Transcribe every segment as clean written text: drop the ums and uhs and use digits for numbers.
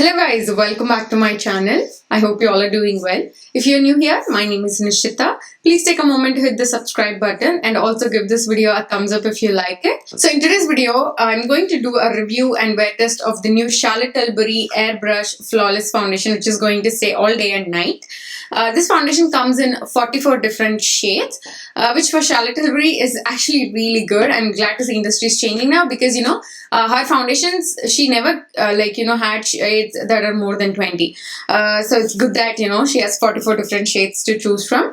Hello guys, welcome back to my channel. I hope you all are doing well. If you're new here, my name is Nishitha. Please take a moment to hit the subscribe button and also give this video a thumbs up if you like it. So in today's video, I'm going to do a review and wear test of the new TILBURY Airbrush Flawless Foundation, which is going to stay all day and night. This foundation comes in 44 different shades, which for TILBURY is actually really good. I'm glad to see industry is changing now because, her foundations, she never had shades that are more than 20. So it's good that, she has 44 different shades to choose from.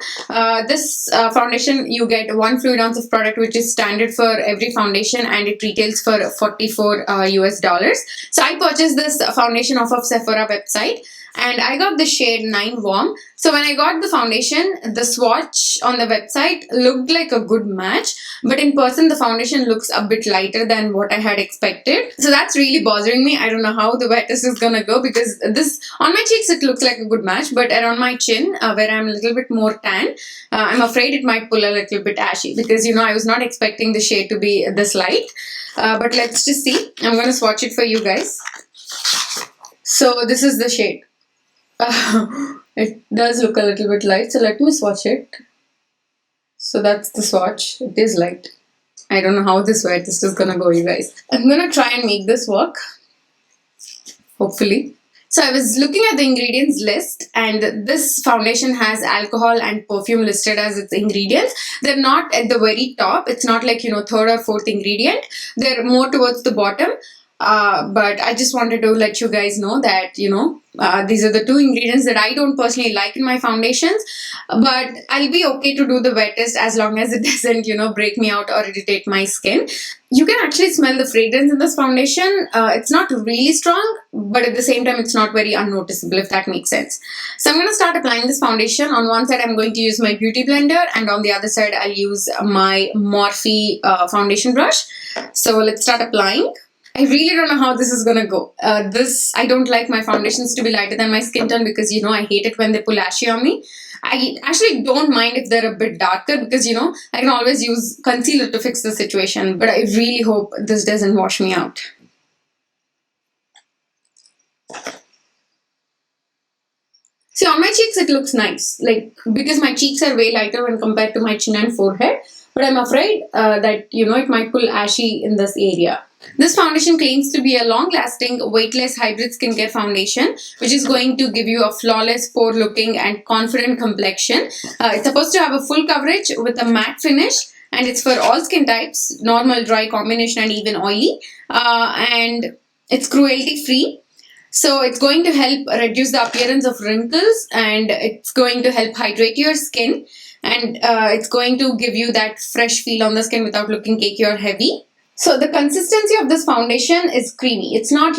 This foundation, you get 1 fluid ounce of product, which is standard for every foundation, and it retails for $44 US. So I purchased this foundation off of Sephora website, and I got the shade 9 Warm. So when I got the foundation, the swatch on the website looked like a good match, but in person the foundation looks a bit lighter than what I had expected. So that's really bothering me. I don't know how the wear test is gonna go because this on my cheeks it looks like a good match, but around my chin where I'm a little bit more tan, I'm afraid it might pull a little bit ashy because I was not expecting the shade to be this light. But let's just see. I'm gonna swatch it for you guys. So this is the shade. It does look a little bit light, so let me swatch it. So that's the swatch. It is light. I don't know how this wear test is gonna go, you guys. I'm gonna try and make this work, hopefully. So I was looking at the ingredients list, and this foundation has alcohol and perfume listed as its ingredients. They're not at the very top. It's not like, third or fourth ingredient. They're more towards the bottom. But I just wanted to let you guys know that, these are the 2 ingredients that I don't personally like in my foundations, but I'll be okay to do the wear test as long as it doesn't, break me out or irritate my skin. You can actually smell the fragrance in this foundation. It's not really strong, but at the same time, it's not very unnoticeable, if that makes sense. So I'm going to start applying this foundation. On one side, I'm going to use my beauty blender, and on the other side, I'll use my MUFE foundation brush. So let's start applying. I really don't know how this is gonna go. I don't like my foundations to be lighter than my skin tone because, I hate it when they pull ashy on me. I actually don't mind if they're a bit darker because, I can always use concealer to fix the situation. But I really hope this doesn't wash me out. See, on my cheeks, it looks nice. Because my cheeks are way lighter when compared to my chin and forehead. But I'm afraid that, it might pull ashy in this area. This foundation claims to be a long-lasting, weightless hybrid skincare foundation, which is going to give you a flawless, pore-looking and confident complexion. It's supposed to have a full coverage with a matte finish, and it's for all skin types, normal, dry, combination, and even oily. And it's cruelty-free. So it's going to help reduce the appearance of wrinkles, and it's going to help hydrate your skin, and it's going to give you that fresh feel on the skin without looking cakey or heavy. So the consistency of this foundation is creamy. It's not,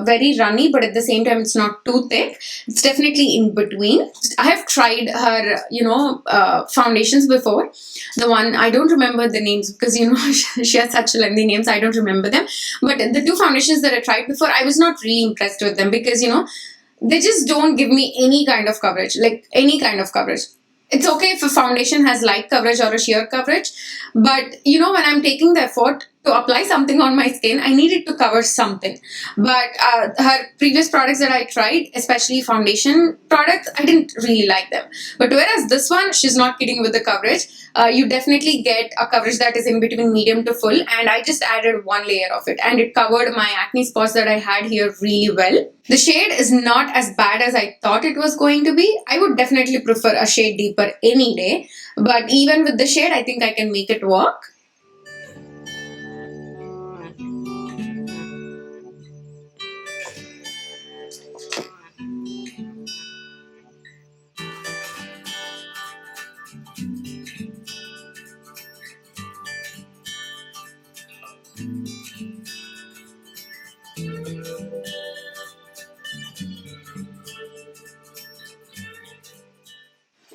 very runny, but at the same time, it's not too thick. It's definitely in between. I have tried her, foundations before. The one, I don't remember the names because, she has such lengthy names. I don't remember them. But the 2 foundations that I tried before, I was not really impressed with them because, they just don't give me any kind of coverage, It's okay if a foundation has light coverage or a sheer coverage, but when I'm taking the effort to apply something on my skin, I need it to cover something. But her previous products that I tried, especially foundation products, I didn't really like them. But whereas this one, she's not kidding with the coverage. You definitely get a coverage that is in between medium to full, and I just added 1 layer of it, and it covered my acne spots that I had here really well. The shade is not as bad as I thought it was going to be. I would definitely prefer a shade deeper any day, but even with the shade, I think I can make it work.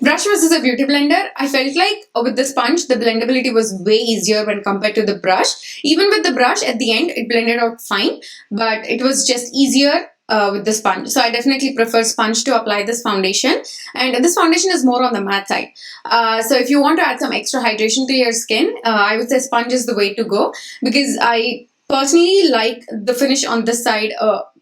Brush versus a beauty blender, I felt like with the sponge, the blendability was way easier when compared to the brush. Even with the brush, at the end, it blended out fine, but it was just easier with the sponge. So I definitely prefer sponge to apply this foundation. And this foundation is more on the matte side. So if you want to add some extra hydration to your skin, I would say sponge is the way to go, because I personally like the finish on this side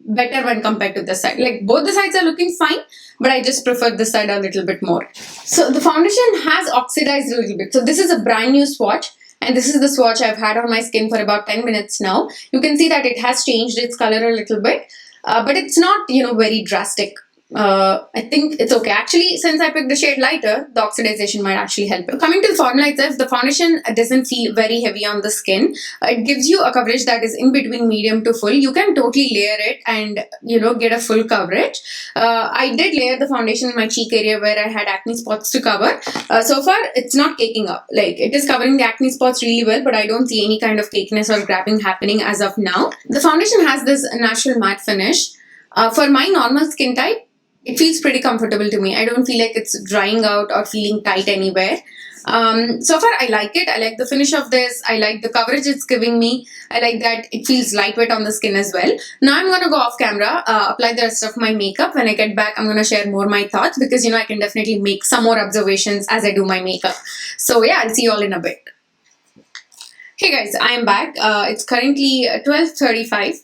better when compared to this side. Like both the sides are looking fine, but I just prefer this side a little bit more. So the foundation has oxidized a little bit. So this is a brand new swatch, and this is the swatch I've had on my skin for about 10 minutes now. You can see that it has changed its color a little bit, but it's not, very drastic. I think it's okay. Actually, since I picked the shade lighter, the oxidization might actually help. Coming to the formula itself, the foundation doesn't feel very heavy on the skin. It gives you a coverage that is in between medium to full. You can totally layer it and, get a full coverage. I did layer the foundation in my cheek area where I had acne spots to cover. So far, it's not caking up. Like, it is covering the acne spots really well, but I don't see any kind of cakiness or grabbing happening as of now. The foundation has this natural matte finish. For my normal skin type, it feels pretty comfortable to me. I don't feel like it's drying out or feeling tight anywhere. So far, I like it. I like the finish of this. I like the coverage it's giving me. I like that it feels lightweight on the skin as well. Now I'm going to go off camera, apply the rest of my makeup. When I get back, I'm going to share more my thoughts because, I can definitely make some more observations as I do my makeup. So yeah, I'll see you all in a bit. Hey guys, I'm back. It's currently 12:35.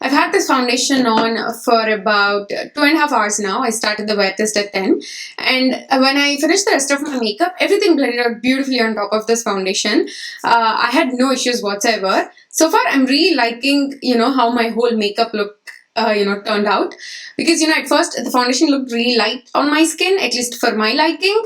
I've had this foundation on for about 2.5 hours now. I started the wear test at 10. And when I finished the rest of my makeup, everything blended out beautifully on top of this foundation. I had no issues whatsoever. So far, I'm really liking, how my whole makeup look turned out. Because, at first, the foundation looked really light on my skin, at least for my liking.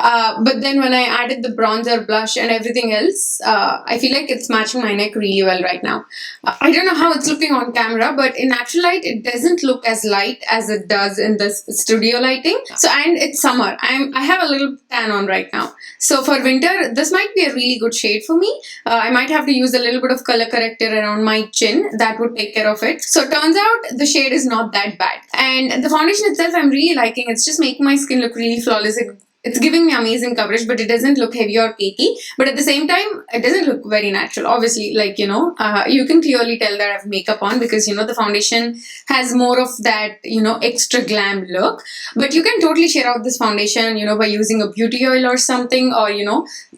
But then when I added the bronzer, blush and everything else, I feel like it's matching my neck really well right now. I don't know how it's looking on camera, but in natural light, it doesn't look as light as it does in this studio lighting. So, and it's summer. I have a little tan on right now. So for winter, this might be a really good shade for me. I might have to use a little bit of color corrector around my chin. That would take care of it. So it turns out the shade is not that bad. And the foundation itself, I'm really liking. It's just making my skin look really flawless. It's giving me amazing coverage, but it doesn't look heavy or cakey. But at the same time, it doesn't look very natural. Obviously, you can clearly tell that I have makeup on because, the foundation has more of that, extra glam look. But you can totally share out this foundation, by using a beauty oil or something or,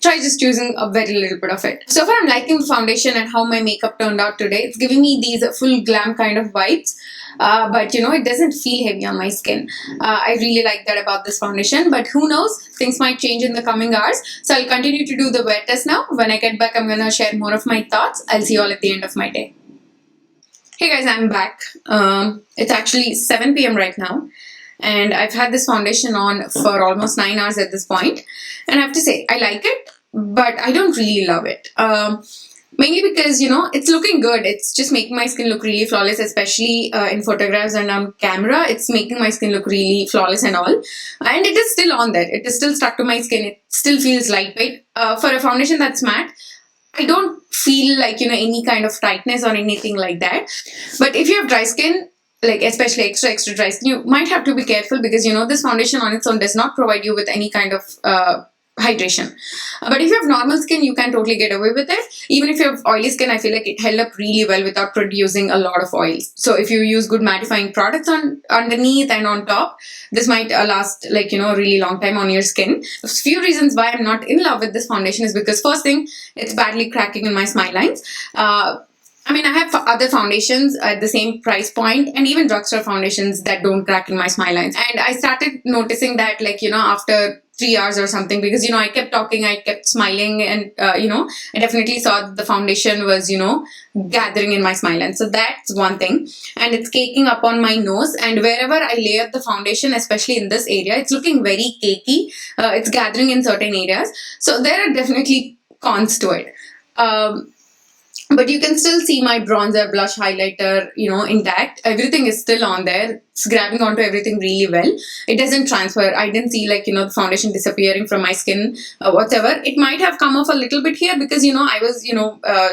try just using a very little bit of it. So far, I'm liking the foundation and how my makeup turned out today. It's giving me these full glam kind of vibes. But it doesn't feel heavy on my skin. I really like that about this foundation, but who knows, things might change in the coming hours. So I'll continue to do the wear test now. When I get back, I'm gonna share more of my thoughts. I'll see you all at the end of my day. Hey guys, I'm back. It's actually 7 p.m. right now, and I've had this foundation on for almost 9 hours at this point. And I have to say, I like it, but I don't really love it. Mainly because, it's looking good. It's just making my skin look really flawless, especially in photographs and on camera. It's making my skin look really flawless and all. And it is still on there. It is still stuck to my skin. It still feels lightweight. For a foundation that's matte, I don't feel like, any kind of tightness or anything like that. But if you have dry skin, like especially extra dry skin, you might have to be careful because, this foundation on its own does not provide you with any kind of hydration. But if you have normal skin, you can totally get away with it. Even if you have oily skin, I feel like it held up really well without producing a lot of oils. So if you use good mattifying products underneath and on top, this might last a really long time on your skin. A few reasons why I'm not in love with this foundation is because first thing, it's badly cracking in my smile lines. I have other foundations at the same price point and even drugstore foundations that don't crack in my smile lines. And I started noticing that after 3 hours or something because, I kept talking, I kept smiling and, I definitely saw that the foundation was, gathering in my smile lines. So that's one thing. And it's caking up on my nose, and wherever I layered the foundation, especially in this area, it's looking very cakey. It's gathering in certain areas. So there are definitely cons to it. But you can still see my bronzer, blush, highlighter, intact. Everything is still on there. It's grabbing onto everything really well. It doesn't transfer. I didn't see the foundation disappearing from my skin, whatever. It might have come off a little bit here because, I was,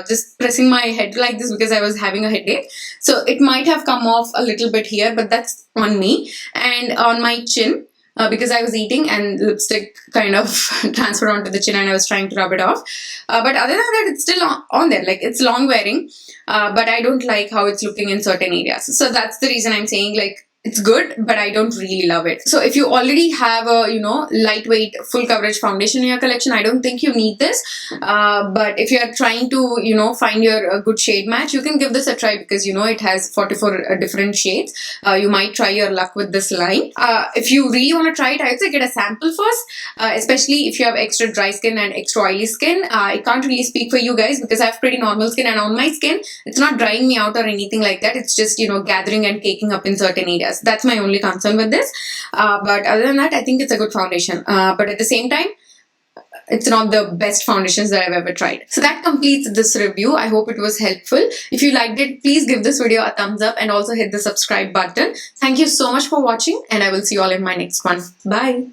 just pressing my head like this because I was having a headache. So it might have come off a little bit here, but that's on me. And on my chin, because I was eating and lipstick kind of transferred onto the chin and I was trying to rub it off. But other than that, it's still on there. It's long wearing, but I don't like how it's looking in certain areas. So that's the reason I'm saying It's good, but I don't really love it. So if you already have a, lightweight full coverage foundation in your collection, I don't think you need this. But if you're trying to, find your good shade match, you can give this a try because, it has 44 different shades. You might try your luck with this line. If you really want to try it, I would say get a sample first, especially if you have extra dry skin and extra oily skin. I can't really speak for you guys because I have pretty normal skin, and on my skin, it's not drying me out or anything like that. It's just, gathering and caking up in certain areas. That's my only concern with this. But other than that, I think it's a good foundation. But at the same time, it's not the best foundations that I've ever tried. So that completes this review. I hope it was helpful. If you liked it, please give this video a thumbs up and also hit the subscribe button. Thank you so much for watching, and I will see you all in my next one. Bye.